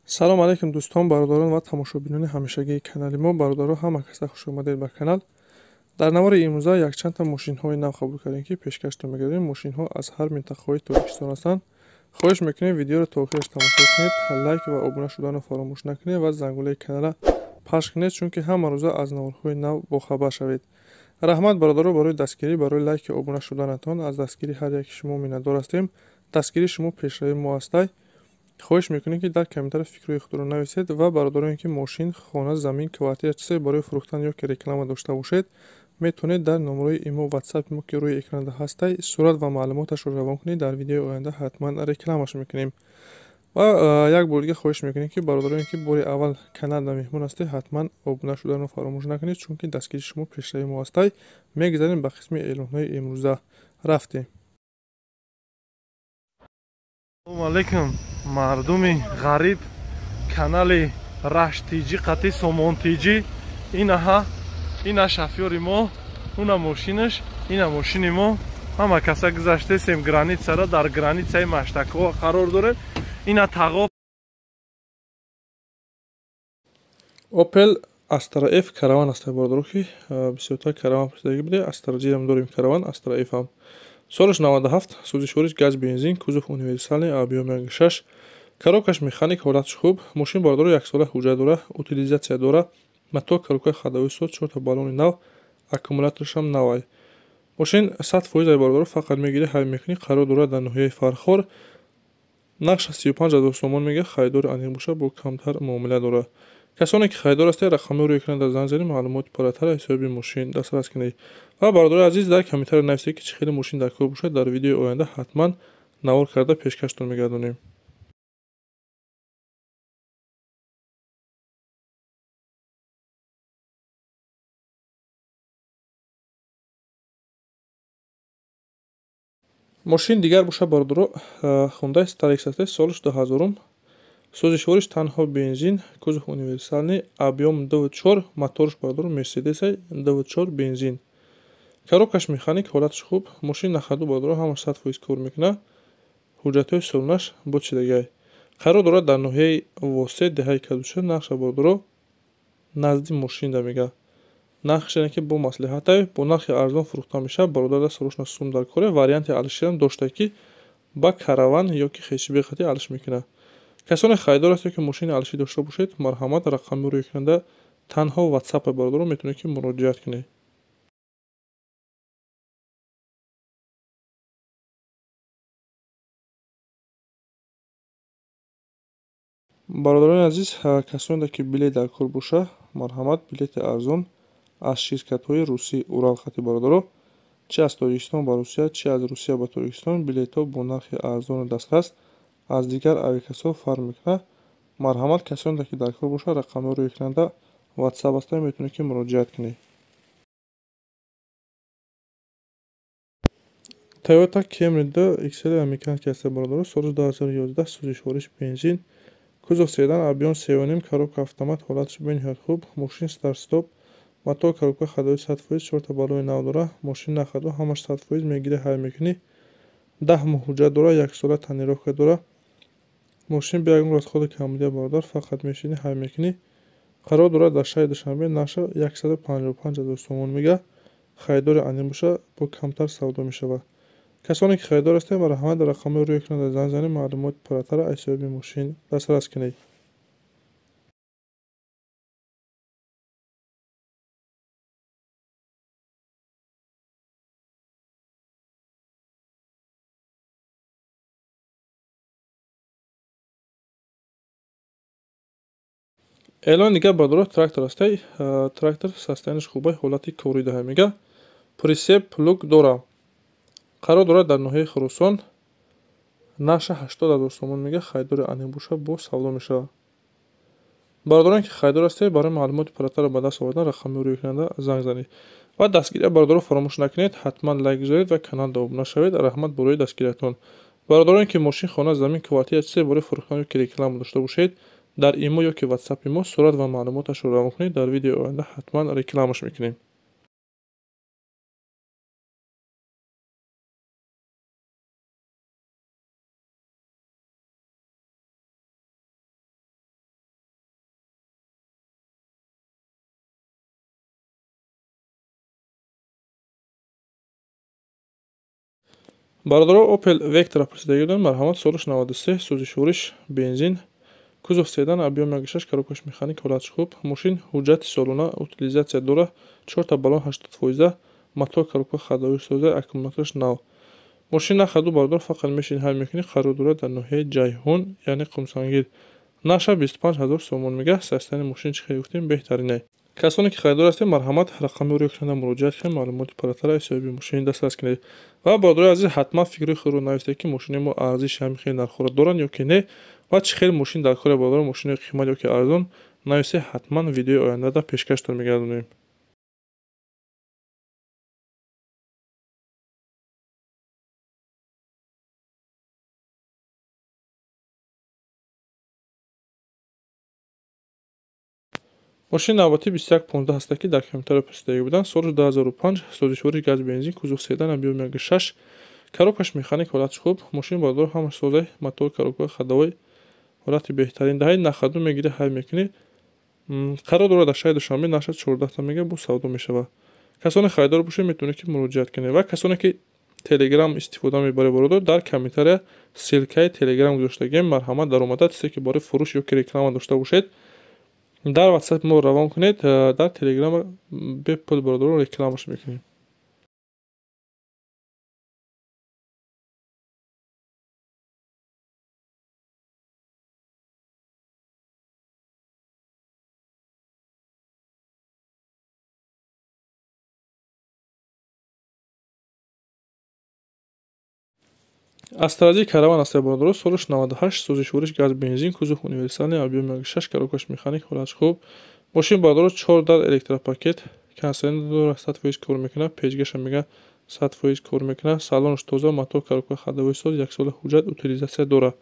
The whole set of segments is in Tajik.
салом алейкум дӯстон, бародарон ва тамошобинони ҳамешагии канали мо. Бародаро, ҳама каса хуш омадед ба канал. Дар навори имрӯза якчандта мошинҳои нав қабул кардем, ки пешкаштон мегардем. Мошинҳо аз ҳар минтақаҳои Тоҷикистон ҳастанд. хоҳиш мекунем видеоро то охираш тамошо кунед, лайк ва обуна шуданро фаромӯш накунед ва зангулаи канала пахш кунед, чунки ҳама рӯза аз наворҳои нав бохабар шавед. раҳмат бародаро барои дастгирӣ, барои лайки обуна шуданатон. аз дастгирии ҳар яки шумо миннатдор ҳастем. дастгирии шумо пешравии мо ҳастай. хоҳиш мекунем ки дар комментариё фикрҳои худро нависед ва бародароне ки мошин, хона, замин, квартира чизе барои фурӯхтан ё ки реклама дошта бошед, метавонед дар номерои имо ватсапи мо ки рӯи экранда ҳастай сурат ва маълумоташро равон кунед. дар видеои оянда ҳатман рекламаш мекунем. ва як бор дига хоҳиш мекунем ки бародароне ки бори аввал каналда меҳмон ҳастед, ҳатман обуна шуданро фаромӯш накунед, чунки дастгирии шумо пешравии мо ҳастай. мегзарем ба қисми эълонҳои имрӯза. рафтем. Assalomu alaykum mardumi g'arib, kanali Rashtiji qati Somontiji. Ина шофёри мо, уна мошинаш, ина мошини мо. Ҳама каса гузаштесем границара, дар границаи Маштакова қарор дорем. Ина тағоб Opel Astra F караван аст бародаро, ки бисёртар караван пурсидаги буде. Astra G ам дорем, караван Astra F ам. солаш 97, сӯзишвориш газ бензин, кузов универсалный, объем 1.6, коробкаш механик, ҳолаташ хуб. мошин бародаро 1 сола ҳуҷҷат дора, утилизатсия дора. мотор, коробкаи ходовой сот, 4 та баллони нав, аккумулятораш ҳам навай. мошин 100% бародаро, фақат мегирӣ ҳайв мекунӣ. қарор дорад дар ноҳияи Фархор. нақша 35 000 сомон мегӯяд. харидори аниқ боша, бо камтар муомила дорад. касоне ки харидор ҳастед, рақамҳои рӯи экран дар занг занед, маълумоти парраттар ҳисоби мошин дастрас кунед. ва бародарои азиз, дар комментариё нависед ки чӣ хеле мошин дар кор бошад. дар видеои оянда ҳатман навор карда пешкаштон мегардонем. мошин дигар боша бародаро Hyundai Starex аст, солаш 2000, сӯзишвориш танҳо бензин, кузов универсалный, объем 2.4, моторш бародаро Mercedes 2.4 бензин. коробкаш механик, ҳолаташ хуб. мошин нахаду бародаро ҳамаш 100% кор мекунад. ҳуҷҷатҳои солонаш бочидагай. қарор дорад дар ноҳияи Восет, деҳаи Кадуша. нақша бародаро назди мошинда мегӯяд. нархаш яъне ки бо маслиҳатай, бо нархи арзон фурӯхта мешавад. бародар даст солошна сум дар коре. варианти алиширам дошта, ки ба караван ё ки хешиби қати алиш мекунад. касоне харидор аст ё ки мошини алишӣ дошта бошед, марҳамат, рақами рӯи экранда танҳо ватсапа бародаро метавонед ки муроҷиат кунед. бародарони азиз, касоне ки билет дар кор боша, марҳамат, билети арзон аз ширкатҳои русӣ, Уралхати бародаро, чӣ аз Тоҷикистон ба Русия, чӣ аз Русия ба Тоҷикистон, билетҳо бо нархи арзону дастрас аз дигар авиакасо фарқ мекунад. марҳамат, касоне ки дар кор боша, рақами рӯи экранда ватсап аста, метавонед ки муроҷиат кунед. Toyota Camry 2 XL американский аст бародаро, солаш 2011, сӯзишвориш бензин, кузов седан, объем 3.5, коробка автомат, ҳолаташ бениҳоят хуб. мошин старт-стоп, мотор, коробка ходовой 100%, 4 та баллони нав дора. мошин нахаду, ҳамаш 100%, мегирӣ ҳайв мекунӣ. 10 моҳ ҳуҷҷат дора, 1 сола танировка дора. мошин бе ягон расходи камбудия бародар, фақат мешинӣ, ҳайв мекунӣ. қарор дорад дар шаҳри Душанбе. нақша 155 000 сомон мегӯяд. харидори аниқ боша, бо камтар савдо мешавад. касоне ки харидор ҳастед, марҳамат, рақами рӯи экран занг занед, маълумоти парраттара аз ҳисоби мошин дастрас кунед. эълони дигар бародаро трактор ҳастай. трактор состоянияш хубай, ҳолати кори даҳа мегӯяд. присеп плуг дора. қарор дорад дар ноҳияи Хурусон. нақша 80 000 сомон мегӯяд. харидори аниқ боша, бо савдо мешавад. бародароне ки харидор ҳастед, барои маълумоти парраттара ба даст овардан рақами рӯи экранда занг занед. ва дастгирия бародаро фаромӯш накунед. ҳатман лайк гузоред ва каналда обуна шавед. раҳмат барои дастгириятон. бародароне ки мошин, хона, замин, квартира чизе барои фурӯхтан ё ки реклама дошта бошед, дар имо ё ки ватсапи мо сурат ва маълумоташро равон кунед. дар видеои оянда ҳатман рекламаш мекунем. бародаро Opel Vectra пурсида буданд. Марҳамат, соли 93, сӯзишвориш бензин, кузов седан, объем 1.6, коробкаш механик, ҳолатиш хуб. Мошин ҳуҷҷати солона, утилизатсия дорад. 4 та баллон 80%, мотор, коробка ходовии соза, аккумулятораш нав. Мошин нахаду бародаро фақат мешин ҳай мекунӣ. Қарор дорад дар ноҳияи Ҷайҳун, яъне Қумсангир. Наша 25000 сомон мегӯяд. Састани мошин чӣ хел гуфтем беҳтарин. касоне ки харидор ҳастед, марҳамат, рақами рӯйкунанда муроҷиат кунед, маълумоти паратара ҳисоби мошини дастрас кунед. Ва бародарои азиз, ҳатман фикри худро навистед ки мошини мо арзиши ҳамин хел нархҳоро доранд ё ки не ва чӣ хел мошин дар кори бародаро, мошини қимат ё ки арзон нависед. Ҳатман видеои ояндада пешкаштон мегардонем. мошини навбатӣ 2115 ҳаста ки дар комментариё пурсидаги буданд. Соли 2005, сӯзишвориш газ бензин, кузов седан, объем 1.6, коробкаш механик, ҳолатиш хуб. мошини бародаро ҳамаш созаи мотор, коробка ходовой ҳолати беҳтарин. Даҳаи нахаду мегирӣ, ҳай мекунӣ. қарор дорад дар шаҳри Душанбе, наша 14 та мега бо савдо мешавад. касоне харидор бошед, метавонед ки муроҷиат кунед. ва касоне ки телеграм истифода мебаред бародаро, дар комментария ссилкаи телеграм гузоштагием. Марҳамат, дар омада чизе ки барои фурӯш ё ки реклама дошта бошед, дар WhatsApp мо равон кунед. Дар телеграм бепул бародаро рекламаш мекунем. Астрази караван аст бародаро. Соли 98, сӯзишвориш газ бензин, кузов универсалный, объем 1.6, коробкаш механик, ҳолатиш хуб. мошин бародаро 4 дар электропакет, кондитсионер дорад, 100% кор мекунад, печгаша мега 100% кор мекунад, салонаш тоза, мотор, коробка ходовой соз, 1 соли ҳуҷҷат, утилизатсия дорад.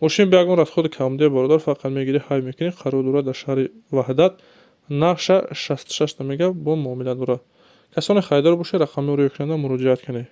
мошин бе ягон расходи камоди бародар, фақат мегирӣ, ҳай мекунӣ. қарор дорад дар шаҳри Ваҳдат, наша 66 та мега бо муомила дорад. касоне харидор бошед, рақами рӯйкунанда муроҷиат кунед.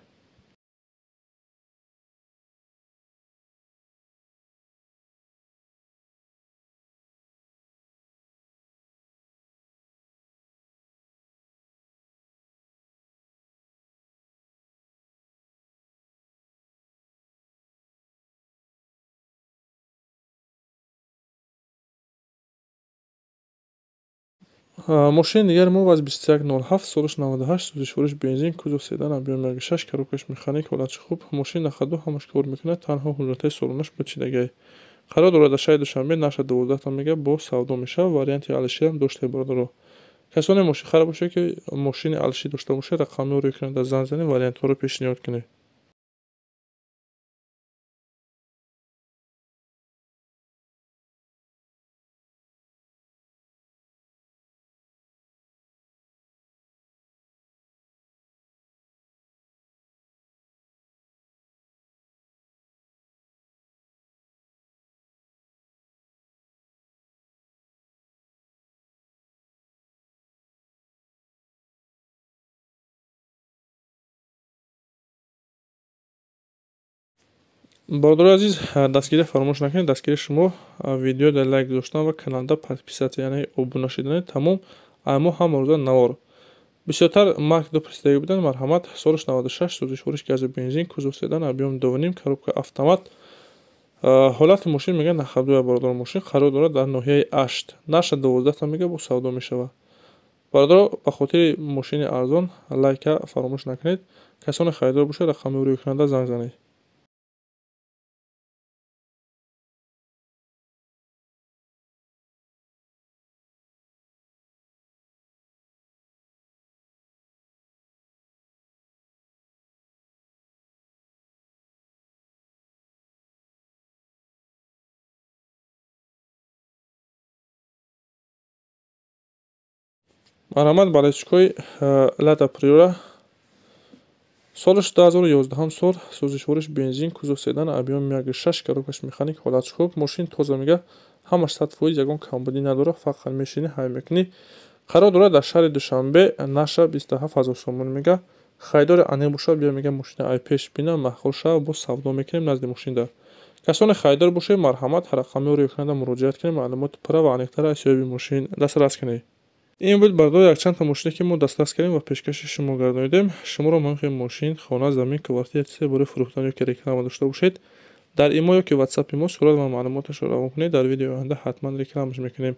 мошини дигари мо аз 2107, соли 98, сӯзишвориш бензин, кузов седан, объем 1.6, коробкаш механик, ҳолатиш хуб. мошин нахаду ҳамаш кор мекунад, танҳо ҳуҷҷатаи солонаш бочидагиаст. қарор дорад дар шаҳри Душанбе, наша 12 та мега бо савдо мешавад. варианти алиширам доштед бародаро. касоне мошин хараб бошед ки мошини алишӣ дошта бошед, рақами рӯйкунанда занг занед, вариантҳоро пешниҳод кунед. бародарои азиз, дастгирӣ фаромӯш накунед. Дастгири шумо видео дар лайк гузоштан ва каналда подписатсия, яъне обуна шудани тамом. Мо ҳама рӯза навор. бисёртар марк допурсидаги буданд. Марҳамат, соли 96, сӯзишвориш гази бензин, кузов седан, объем 2.5, коробка автомат. ҳолати мошин мегӯяд нахадуя бародаро. мошин қарор дорад дар ноҳияи Ашт, наша 12 та мега бо савдо мешавад. бародаро, ба хотири мошини арзон лайка фаромӯш накунед. касоне харидор бошед, рақами рӯйкунанда занг занед. марҳамат, балечкои Lada Priora, соли 2011 сол, сӯзишвориш бензин, кузов седан, объем 1.6, коробкаш механик, ҳолатиш хуб. мошин тоза мега, ҳамаш 100%, ягон камбудӣ надорад, фақат мешинӣ, ҳай мекунӣ. қарор дорад дар шаҳри Душанбе, наша 27000 сомон мега. харидори аниқ бошад, биё мега мошини айпеш бина, маҳқул шава, бо савдо мекунем назди мошинда. касоне харидор бошед, марҳамат, рақами рӯйкунанда муроҷиат кунед, маълумоти пурра ва аниқтара аз ёби мошин дастрас кунед. ин буд бардори якчандта мошине ки мо дастрас кардем ва пешкаши шумо гардонидем. Шуморо моҳи мошин, хона, замин, квартира чизе бори фурӯхтан ё ки реклама дошта бошед, дар имо ё ки ватсапи мо сурат ва маълумоташро равон кунед. Дар видеои оянда ҳатман рекламаш мекунем.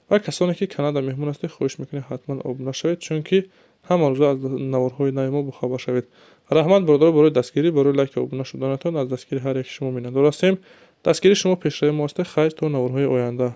ва касоне ки Канада меҳмон ҳастед, хоҳиш мекунем ҳатман обуна шавед, чунки ҳама рӯза аз наворҳои нави мо бохабар шавед. Раҳмат бародаро барои дастгирӣ, барои лайк ва обуна шуданатон. Аз дастгири ҳар яки шумо миннатдор ҳастем. Дастгири шумо пешрави мо ҳастед. Хайр то наворҳои оянда.